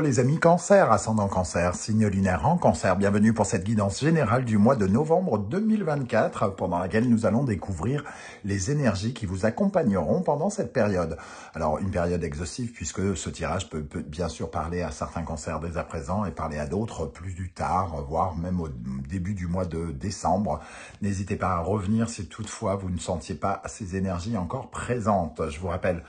Hello les amis Cancer, ascendant Cancer, signe lunaire en Cancer. Bienvenue pour cette guidance générale du mois de novembre 2024 pendant laquelle nous allons découvrir les énergies qui vous accompagneront pendant cette période. Alors une période exhaustive puisque ce tirage peut bien sûr parler à certains cancers dès à présent et parler à d'autres plus tard, voire même au début du mois de décembre. N'hésitez pas à revenir si toutefois vous ne sentiez pas ces énergies encore présentes. Je vous rappelle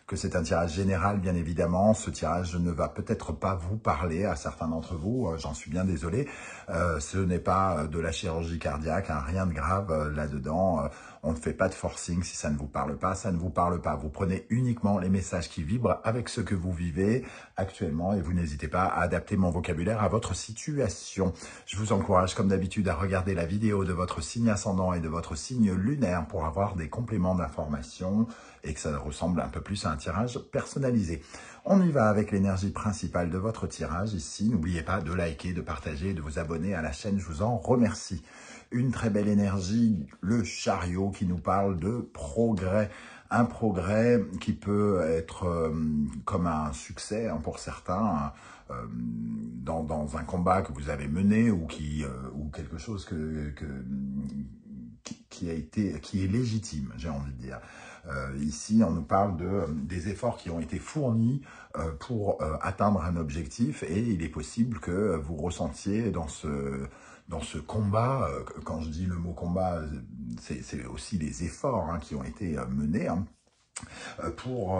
que c'est un tirage général, bien évidemment. Ce tirage ne va peut-être pas vous parler à certains d'entre vous, j'en suis bien désolé. Ce n'est pas de la chirurgie cardiaque, hein, rien de grave là-dedans. On ne fait pas de forcing, si ça ne vous parle pas, ça ne vous parle pas. Vous prenez uniquement les messages qui vibrent avec ce que vous vivez actuellement et vous n'hésitez pas à adapter mon vocabulaire à votre situation. Je vous encourage, comme d'habitude, à regarder la vidéo de votre signe ascendant et de votre signe lunaire pour avoir des compléments d'information et que ça ressemble un peu plus à un tirage personnalisé. On y va avec l'énergie principale de votre tirage ici. N'oubliez pas de liker, de partager, de vous abonner à la chaîne. Je vous en remercie. Une très belle énergie, le chariot qui nous parle de progrès. Un progrès qui peut être comme un succès hein, pour certains dans un combat que vous avez mené ou quelque chose qui est légitime, j'ai envie de dire. Ici, on nous parle des efforts qui ont été fournis pour atteindre un objectif et il est possible que vous ressentiez dans ce combat, quand je dis le mot combat, c'est aussi les efforts hein, qui ont été menés hein, pour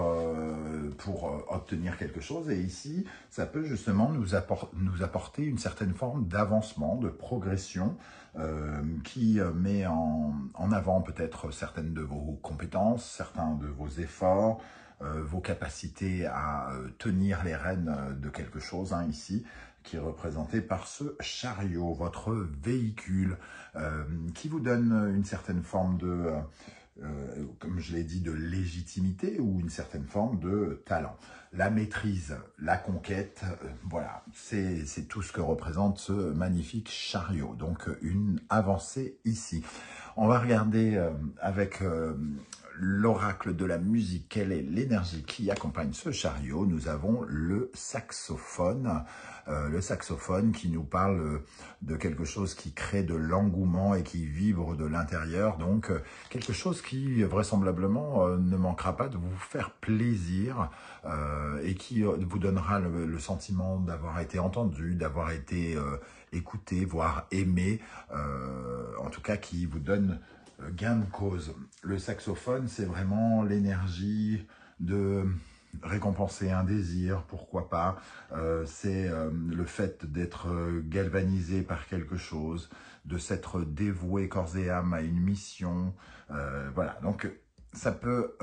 obtenir quelque chose. Et ici, ça peut justement nous apporter une certaine forme d'avancement, de progression qui met en avant peut-être certaines de vos compétences, certains de vos efforts, vos capacités à tenir les rênes de quelque chose hein, ici, qui est représenté par ce chariot, votre véhicule, qui vous donne une certaine forme de, comme je l'ai dit, de légitimité ou une certaine forme de talent. La maîtrise, la conquête, voilà, c'est tout ce que représente ce magnifique chariot. Donc une avancée ici. On va regarder avec l'oracle de la musique, quelle est l'énergie qui accompagne ce chariot. Nous avons le saxophone qui nous parle de quelque chose qui crée de l'engouement et qui vibre de l'intérieur. Donc, quelque chose qui vraisemblablement ne manquera pas de vous faire plaisir et qui vous donnera le sentiment d'avoir été entendu, d'avoir été écouté, voire aimé, en tout cas qui vous donne gain de cause. Le saxophone, c'est vraiment l'énergie de récompenser un désir, pourquoi pas. C'est le fait d'être galvanisé par quelque chose, de s'être dévoué corps et âme à une mission. Voilà, donc ça peut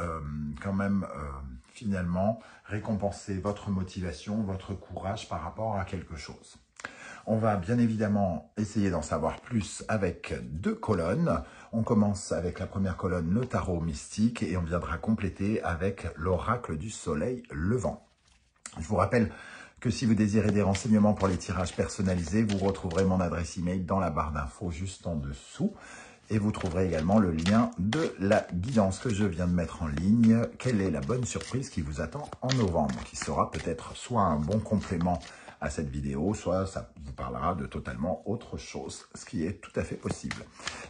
quand même finalement récompenser votre motivation, votre courage par rapport à quelque chose. On va bien évidemment essayer d'en savoir plus avec deux colonnes. On commence avec la première colonne, le tarot mystique, et on viendra compléter avec l'oracle du soleil levant. Je vous rappelle que si vous désirez des renseignements pour les tirages personnalisés, vous retrouverez mon adresse email dans la barre d'infos juste en dessous. Et vous trouverez également le lien de la guidance que je viens de mettre en ligne. Quelle est la bonne surprise qui vous attend en novembre, qui sera peut-être soit un bon complément à cette vidéo, soit ça vous parlera de totalement autre chose, ce qui est tout à fait possible.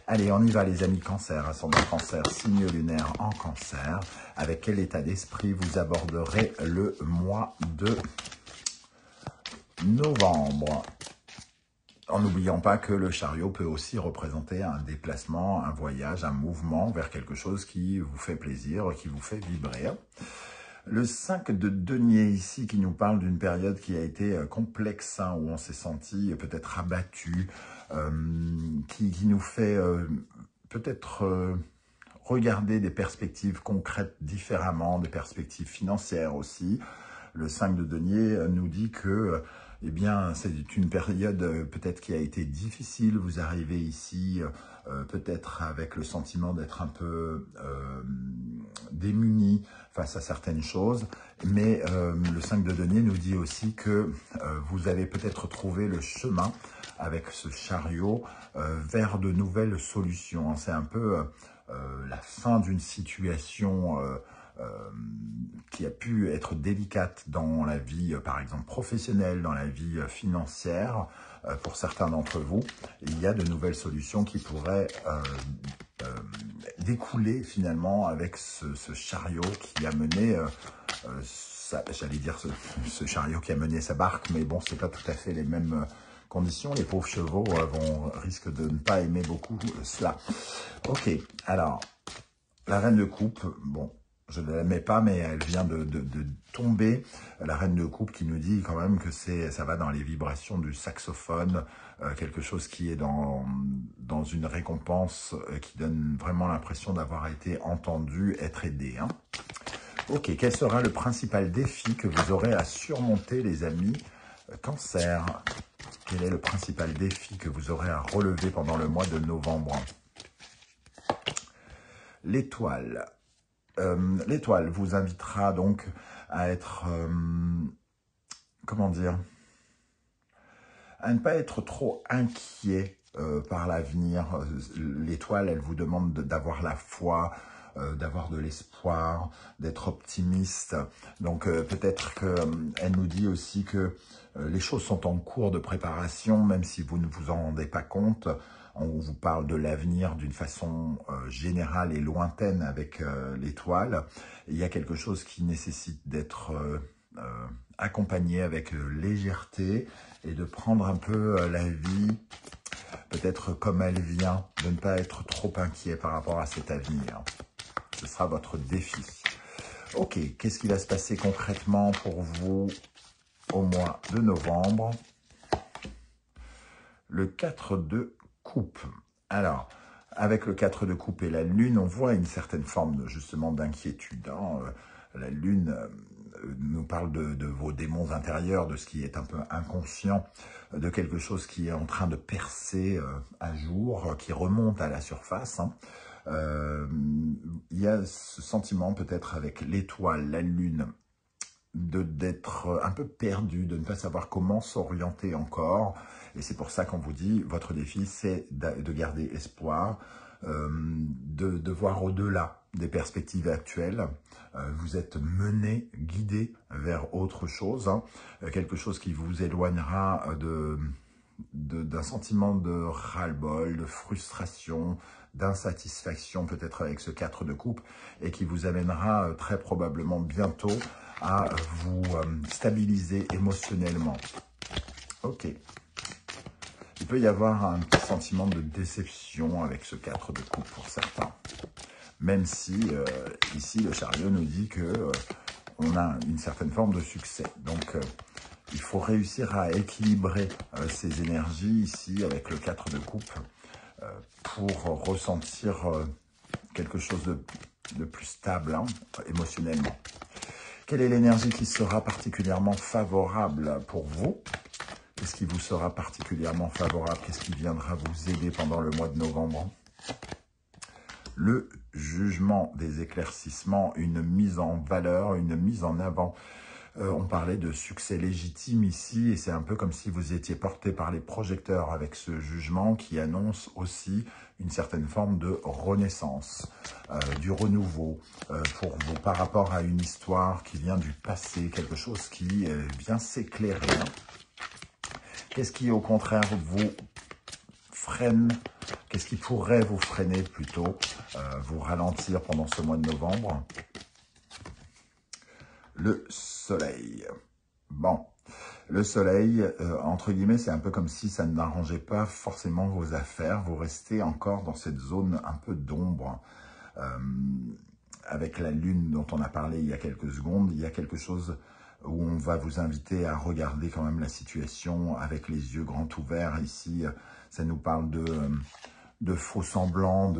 Allez, on y va les amis Cancer, ascendant Cancer, signe lunaire en Cancer. Avec quel état d'esprit vous aborderez le mois de novembre? En n'oubliant pas que le chariot peut aussi représenter un déplacement, un voyage, un mouvement vers quelque chose qui vous fait plaisir, qui vous fait vibrer. Le 5 de denier ici qui nous parle d'une période qui a été complexe, hein, où on s'est senti peut-être abattu, qui nous fait peut-être regarder des perspectives concrètes différemment, des perspectives financières aussi. Le 5 de denier nous dit que eh bien, c'est une période peut-être qui a été difficile. Vous arrivez ici peut-être avec le sentiment d'être un peu démuni face à certaines choses. Mais le 5 de denier nous dit aussi que vous avez peut-être trouvé le chemin avec ce chariot vers de nouvelles solutions. C'est un peu la fin d'une situation qui a pu être délicate dans la vie, par exemple, professionnelle, dans la vie financière, pour certains d'entre vous, il y a de nouvelles solutions qui pourraient découler finalement avec ce chariot qui a mené, j'allais dire ce chariot qui a mené sa barque, mais bon, c'est pas tout à fait les mêmes conditions. Les pauvres chevaux risquent de ne pas aimer beaucoup cela. Ok, alors, la reine de coupe, bon, je ne la mets pas, mais elle vient de tomber. La reine de coupe qui nous dit quand même que ça va dans les vibrations du saxophone, quelque chose qui est dans une récompense qui donne vraiment l'impression d'avoir été entendu, être aidé. Hein. Ok, quel sera le principal défi que vous aurez à surmonter, les amis Cancer? Quel est le principal défi que vous aurez à relever pendant le mois de novembre? L'étoile. L'étoile vous invitera donc à être, comment dire, à ne pas être trop inquiet par l'avenir. L'étoile, elle vous demande d'avoir la foi, d'avoir de l'espoir, d'être optimiste. Donc peut-être qu'elle nous dit aussi que les choses sont en cours de préparation, même si vous ne vous en rendez pas compte. On vous parle de l'avenir d'une façon générale et lointaine avec l'étoile. Il y a quelque chose qui nécessite d'être accompagné avec légèreté et de prendre un peu la vie peut-être comme elle vient, de ne pas être trop inquiet par rapport à cet avenir. Ce sera votre défi. Ok, qu'est-ce qui va se passer concrètement pour vous au mois de novembre? Le 4 de coupe. Alors, avec le 4 de coupe et la lune, on voit une certaine forme justement d'inquiétude. Hein. La lune nous parle de vos démons intérieurs, de ce qui est un peu inconscient, de quelque chose qui est en train de percer à jour, qui remonte à la surface. Hein. Il y a ce sentiment peut-être avec l'étoile, la lune, d'être un peu perdu, de ne pas savoir comment s'orienter encore. Et c'est pour ça qu'on vous dit, votre défi, c'est de garder espoir, de voir au-delà des perspectives actuelles. Vous êtes mené, guidé vers autre chose, hein, quelque chose qui vous éloignera d'un sentiment de ras-le-bol, de frustration, d'insatisfaction peut-être avec ce 4 de coupe et qui vous amènera très probablement bientôt à vous stabiliser émotionnellement. Ok. Il peut y avoir un petit sentiment de déception avec ce 4 de coupe pour certains. Même si ici le chariot nous dit que on a une certaine forme de succès. Donc il faut réussir à équilibrer ces énergies ici avec le 4 de coupe pour ressentir quelque chose de plus stable hein, émotionnellement. Quelle est l'énergie qui sera particulièrement favorable pour vous? Qu'est-ce qui vous sera particulièrement favorable? Qu'est-ce qui viendra vous aider pendant le mois de novembre? Le jugement, des éclaircissements, une mise en valeur, une mise en avant. On parlait de succès légitime ici et c'est un peu comme si vous étiez porté par les projecteurs avec ce jugement qui annonce aussi une certaine forme de renaissance, du renouveau pour vous par rapport à une histoire qui vient du passé, quelque chose qui vient s'éclairer. Hein. Qu'est-ce qui au contraire vous freine? Qu'est-ce qui pourrait vous freiner plutôt, vous ralentir pendant ce mois de novembre? Le soleil. Bon, le soleil, entre guillemets, c'est un peu comme si ça n'arrangeait pas forcément vos affaires. Vous restez encore dans cette zone un peu d'ombre. Avec la lune dont on a parlé il y a quelques secondes, il y a quelque chose où on va vous inviter à regarder quand même la situation avec les yeux grands ouverts. Ici, ça nous parle de faux semblants,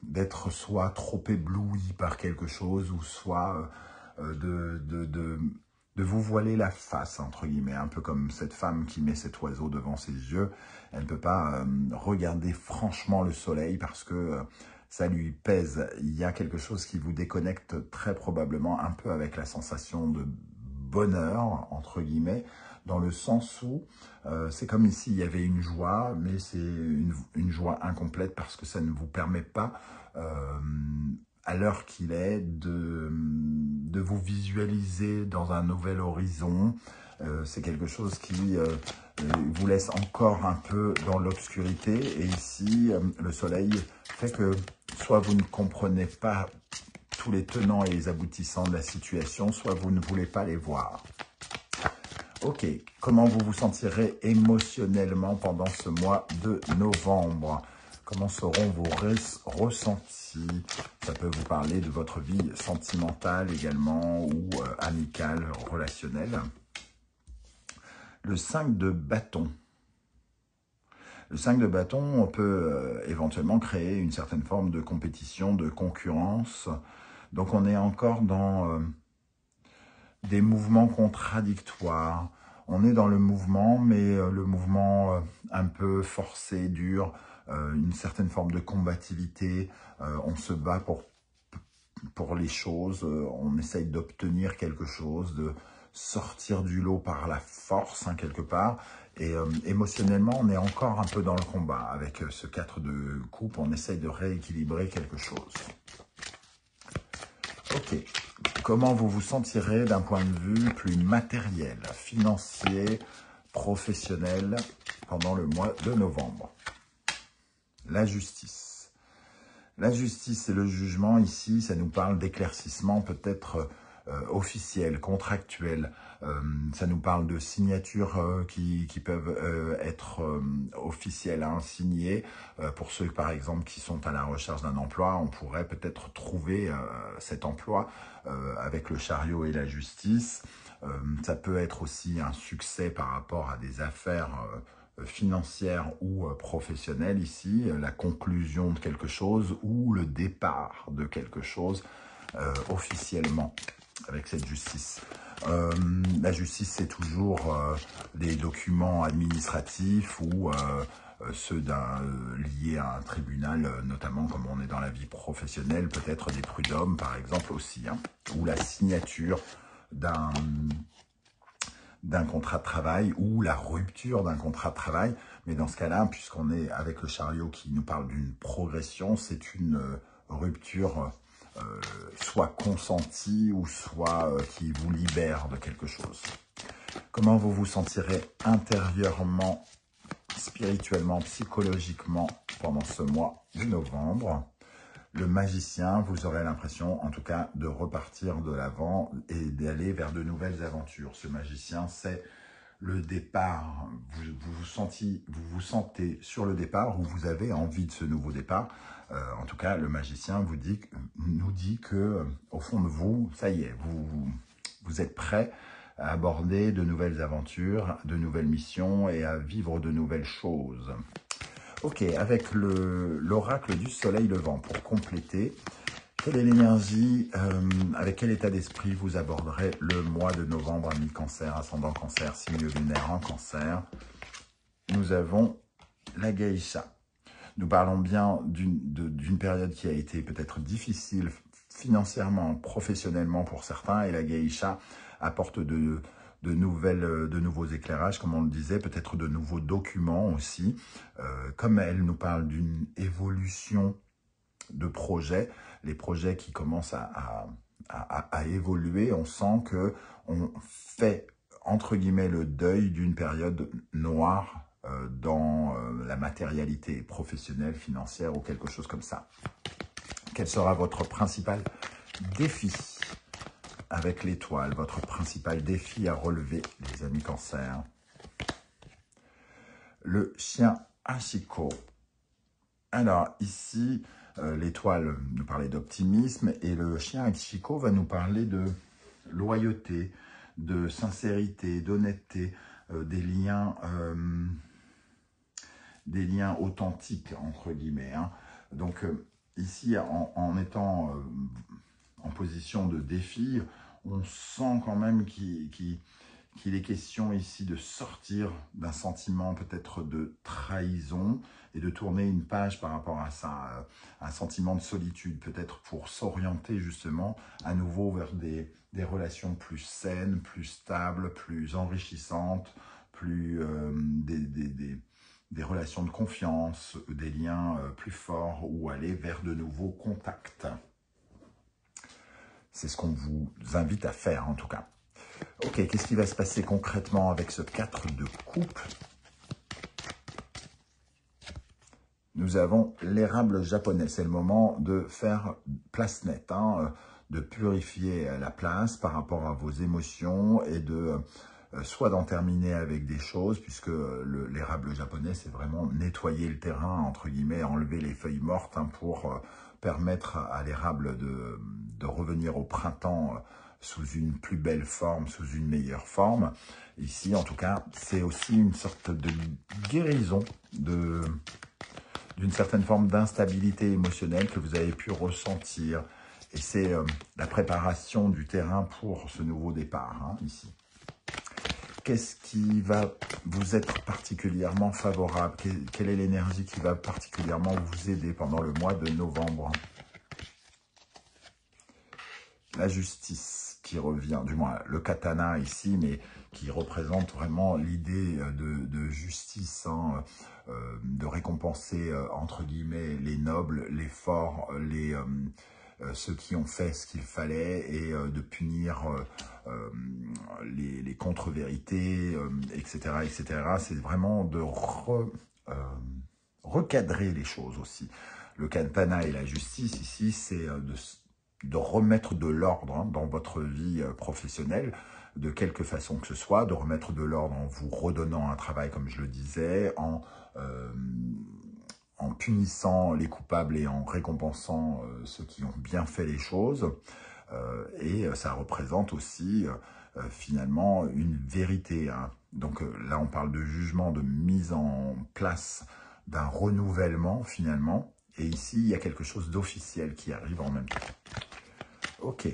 d'être soit trop ébloui par quelque chose ou soit de vous voiler la face, entre guillemets, un peu comme cette femme qui met cet oiseau devant ses yeux. Elle ne peut pas regarder franchement le soleil parce que ça lui pèse. Il y a quelque chose qui vous déconnecte très probablement un peu avec la sensation de bonheur, entre guillemets, dans le sens où c'est comme ici il y avait une joie, mais c'est une joie incomplète parce que ça ne vous permet pas à l'heure qu'il est, de vous visualiser dans un nouvel horizon. C'est quelque chose qui vous laisse encore un peu dans l'obscurité. Et ici, le soleil fait que soit vous ne comprenez pas tous les tenants et les aboutissants de la situation, soit vous ne voulez pas les voir. Ok, comment vous vous sentirez émotionnellement pendant ce mois de novembre? Comment seront vos ressentis? Ça peut vous parler de votre vie sentimentale également ou amicale, relationnelle. Le 5 de bâton. Le 5 de bâton, on peut éventuellement créer une certaine forme de compétition, de concurrence. Donc on est encore dans des mouvements contradictoires. On est dans le mouvement, mais le mouvement un peu forcé, dur, une certaine forme de combativité. On se bat pour les choses, on essaye d'obtenir quelque chose, de sortir du lot par la force, hein, quelque part. Et émotionnellement, on est encore un peu dans le combat. Avec ce 4 de coupe, on essaye de rééquilibrer quelque chose. Ok. Comment vous vous sentirez d'un point de vue plus matériel, financier, professionnel pendant le mois de novembre? La justice. La justice et le jugement, ici, ça nous parle d'éclaircissement peut-être officiel, contractuel. Ça nous parle de signatures qui peuvent être officielles, hein, signées. Pour ceux, par exemple, qui sont à la recherche d'un emploi, on pourrait peut-être trouver cet emploi avec le chariot et la justice. Ça peut être aussi un succès par rapport à des affaires financière ou professionnelle ici, la conclusion de quelque chose ou le départ de quelque chose officiellement avec cette justice. La justice, c'est toujours des documents administratifs ou ceux liés à un tribunal, notamment comme on est dans la vie professionnelle, peut-être des prud'hommes par exemple aussi, hein, ou la signature d'un contrat de travail ou la rupture d'un contrat de travail. Mais dans ce cas-là, puisqu'on est avec le chariot qui nous parle d'une progression, c'est une rupture soit consentie ou soit qui vous libère de quelque chose. Comment vous vous sentirez intérieurement, spirituellement, psychologiquement pendant ce mois de novembre? Le magicien, vous aurez l'impression, en tout cas, de repartir de l'avant et d'aller vers de nouvelles aventures. Ce magicien, c'est le départ. Vous vous sentez sur le départ ou vous avez envie de ce nouveau départ. En tout cas, le magicien nous dit que, au fond de vous, ça y est, vous êtes prêt à aborder de nouvelles aventures, de nouvelles missions et à vivre de nouvelles choses. Ok, avec l'oracle du soleil levant, pour compléter, quelle est l'énergie, avec quel état d'esprit vous aborderez le mois de novembre, ami cancer, ascendant cancer, signe lunaire en cancer? Nous avons la geisha. Nous parlons bien d'une période qui a été peut-être difficile financièrement, professionnellement pour certains, et la geisha apporte de nouveaux éclairages, comme on le disait, peut-être de nouveaux documents aussi. Comme elle nous parle d'une évolution de projets, les projets qui commencent à évoluer, on sent que on fait, entre guillemets, le deuil d'une période noire dans la matérialité professionnelle, financière ou quelque chose comme ça. Quel sera votre principal défi avec l'étoile, votre principal défi à relever, les amis cancer? Le chien Hachiko. Alors ici, l'étoile nous parlait d'optimisme et le chien Hachiko va nous parler de loyauté, de sincérité, d'honnêteté, des liens authentiques, entre guillemets, hein. Donc ici, en étant en position de défi, on sent quand même qu'il est question ici de sortir d'un sentiment peut-être de trahison et de tourner une page par rapport à ça, un sentiment de solitude, peut-être pour s'orienter justement à nouveau vers des relations plus saines, plus stables, plus enrichissantes, plus des relations de confiance, des liens plus forts ou aller vers de nouveaux contacts. C'est ce qu'on vous invite à faire en tout cas. Ok, qu'est-ce qui va se passer concrètement avec ce 4 de coupe? Nous avons l'érable japonais. C'est le moment de faire place nette, hein, de purifier la place par rapport à vos émotions et de soit d'en terminer avec des choses, puisque l'érable japonais, c'est vraiment nettoyer le terrain, entre guillemets, enlever les feuilles mortes hein, pour permettre à l'érable de revenir au printemps sous une plus belle forme, sous une meilleure forme. Ici, en tout cas, c'est aussi une sorte de guérison d'une certaine forme d'instabilité émotionnelle que vous avez pu ressentir. Et c'est la préparation du terrain pour ce nouveau départ, hein, ici. Qu'est-ce qui va vous être particulièrement favorable? Quelle est l'énergie qui va particulièrement vous aider pendant le mois de novembre? La justice qui revient, du moins le katana ici, mais qui représente vraiment l'idée de justice, hein, de récompenser, entre guillemets, les nobles, les forts, ceux qui ont fait ce qu'il fallait et de punir les contre-vérités, etc., etc. C'est vraiment de recadrer les choses aussi. Le katana et la justice ici, c'est de remettre de l'ordre hein, dans votre vie professionnelle, de quelque façon que ce soit, de remettre de l'ordre en vous redonnant un travail, comme je le disais, en punissant les coupables et en récompensant ceux qui ont bien fait les choses. Et ça représente aussi finalement une vérité. Hein. Donc là, on parle de jugement, de mise en place d'un renouvellement finalement. Et ici, il y a quelque chose d'officiel qui arrive en même temps. Ok.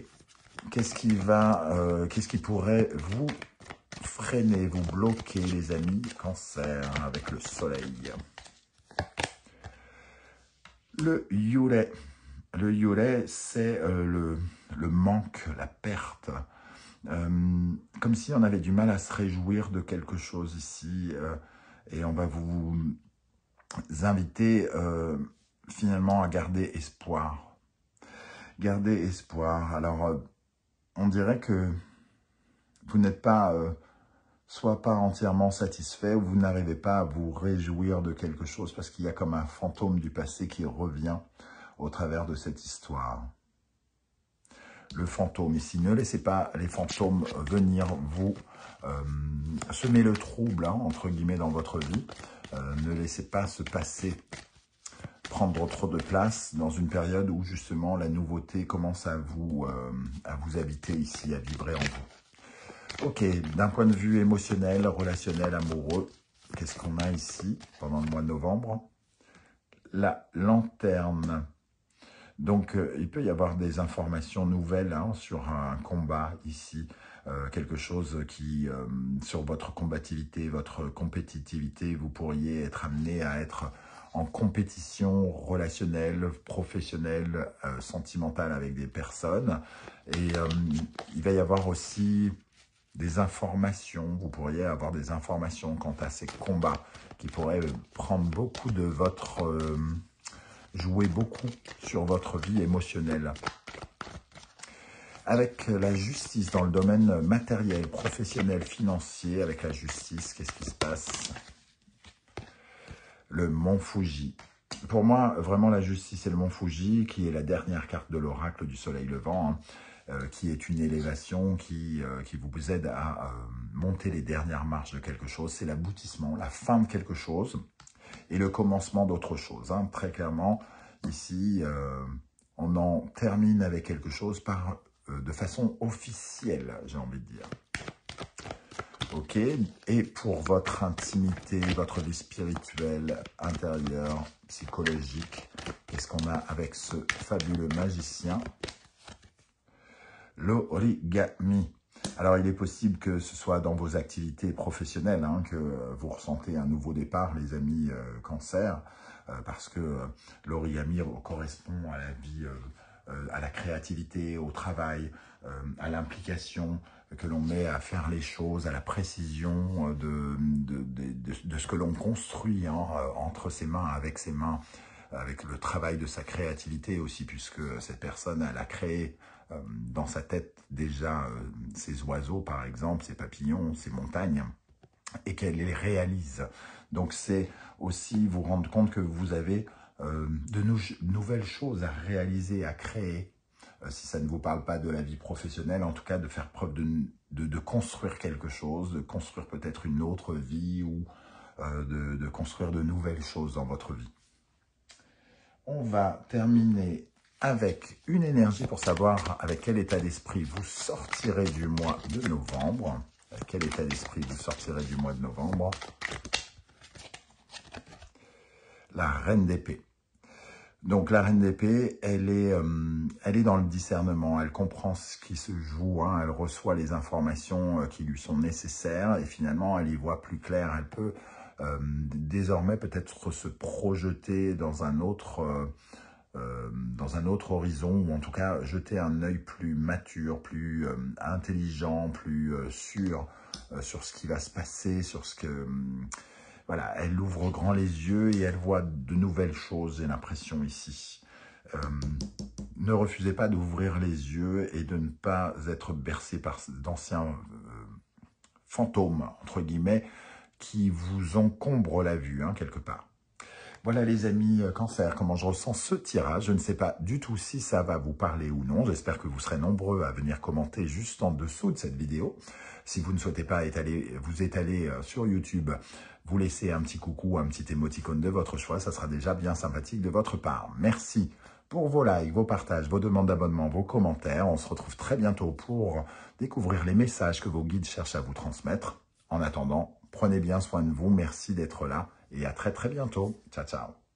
Qu'est-ce qui pourrait vous freiner, vous bloquer, les amis, Cancer, avec le soleil? Le yurei. Le yurei, c'est le manque, la perte. Comme si on avait du mal à se réjouir de quelque chose ici. Et on va vous inviter finalement à garder espoir. Garder espoir. Alors, on dirait que vous n'êtes pas, soit pas entièrement satisfait, ou vous n'arrivez pas à vous réjouir de quelque chose, parce qu'il y a comme un fantôme du passé qui revient au travers de cette histoire. Le fantôme ici, ne laissez pas les fantômes venir vous semer le trouble, hein, entre guillemets, dans votre vie. Ne laissez pas ce passé prendre trop de place dans une période où justement la nouveauté commence à vous habiter ici, à vibrer en vous. Ok, d'un point de vue émotionnel, relationnel, amoureux, qu'est-ce qu'on a ici pendant le mois de novembre? La lanterne. Donc, il peut y avoir des informations nouvelles hein, sur un combat ici, quelque chose qui, sur votre combativité, votre compétitivité, vous pourriez être amené à être en compétition relationnelle, professionnelle, sentimentale avec des personnes. Et il va y avoir aussi des informations, vous pourriez avoir des informations quant à ces combats qui pourraient prendre beaucoup de votre... jouer beaucoup sur votre vie émotionnelle. Avec la justice dans le domaine matériel, professionnel, financier, avec la justice, qu'est-ce qui se passe? Le mont Fuji. Pour moi, vraiment, la justice et le mont Fuji, qui est la dernière carte de l'oracle du soleil levant, hein, qui est une élévation qui vous aide à monter les dernières marches de quelque chose. C'est l'aboutissement, la fin de quelque chose et le commencement d'autre chose. Hein. Très clairement, ici, on en termine avec quelque chose de façon officielle, j'ai envie de dire. Ok, et pour votre intimité, votre vie spirituelle, intérieure, psychologique, qu'est-ce qu'on a avec ce fabuleux magicien? L'origami. Alors, il est possible que ce soit dans vos activités professionnelles hein, que vous ressentez un nouveau départ, les amis Cancer, parce que l'origami correspond à la vie, à la créativité, au travail, à l'implication que l'on met à faire les choses, à la précision de ce que l'on construit hein, entre ses mains, avec ses mains, avec le travail de sa créativité aussi, puisque cette personne, elle a créé dans sa tête déjà ces oiseaux, par exemple, ces papillons, ces montagnes, et qu'elle les réalise. Donc c'est aussi vous rendre compte que vous avez de nouvelles choses à réaliser, à créer. Si ça ne vous parle pas de la vie professionnelle, en tout cas de faire preuve de construire quelque chose, de construire peut-être une autre vie ou de construire de nouvelles choses dans votre vie. On va terminer avec une énergie pour savoir avec quel état d'esprit vous sortirez du mois de novembre. Avec quel état d'esprit vous sortirez du mois de novembre? La reine d'épée. Donc la reine d'épée, elle est dans le discernement, elle comprend ce qui se joue, hein, elle reçoit les informations qui lui sont nécessaires et finalement elle y voit plus clair, elle peut désormais peut-être se projeter dans un autre horizon, ou en tout cas jeter un œil plus mature, plus intelligent, plus sûr sur ce qui va se passer, sur ce que... voilà, elle ouvre grand les yeux et elle voit de nouvelles choses, j'ai l'impression ici. Ne refusez pas d'ouvrir les yeux et de ne pas être bercé par d'anciens fantômes, entre guillemets, qui vous encombrent la vue, hein, quelque part. Voilà les amis, Cancer, comment je ressens ce tirage. Je ne sais pas du tout si ça va vous parler ou non. J'espère que vous serez nombreux à venir commenter juste en dessous de cette vidéo. Si vous ne souhaitez pas vous étaler sur YouTube, vous laissez un petit coucou, un petit émoticône de votre choix. Ça sera déjà bien sympathique de votre part. Merci pour vos likes, vos partages, vos demandes d'abonnement, vos commentaires. On se retrouve très bientôt pour découvrir les messages que vos guides cherchent à vous transmettre. En attendant, prenez bien soin de vous. Merci d'être là. Et à très très bientôt. Ciao, ciao.